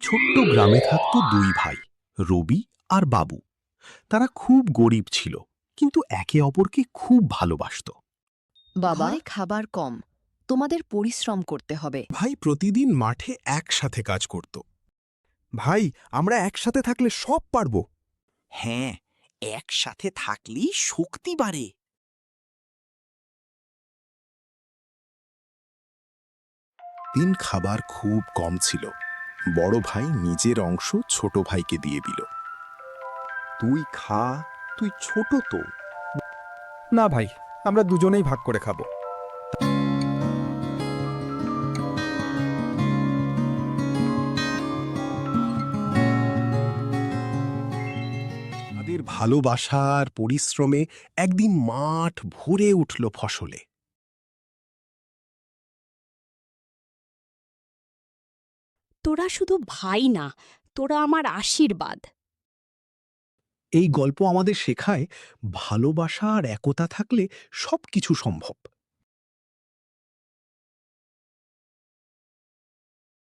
ছোট্ট গ্রামে থাকত দুই ভাই, রবি আর বাবু। তারা খুব গরিব ছিল, কিন্তু একে অপরকে খুব ভালোবাসত। বাবা, ঘরে খাবার কম, তোমাদের পরিশ্রম করতে হবে। ভাই প্রতিদিন মাঠে একসাথে কাজ করত। ভাই, আমরা একসাথে থাকলে সব পারবো। হ্যাঁ, একসাথে থাকলেই শক্তি বাড়ে। দিন খাবার খুব কম ছিল। বড় ভাই নিজের অংশ ছোট ভাইকে দিয়ে দিল। তুই খা, তুই ছোট তো। না ভাই, আমরা দুজনেই ভাগ করে খাবো। তাদের ভালোবাসার পরিশ্রমে একদিন মাঠ ভরে উঠল ফসলে। তোরা শুধু ভাই না, তোরা আমার আশীর্বাদ। এই গল্প আমাদের শেখায়, ভালোবাসা আর একতা থাকলে সবকিছু সম্ভব।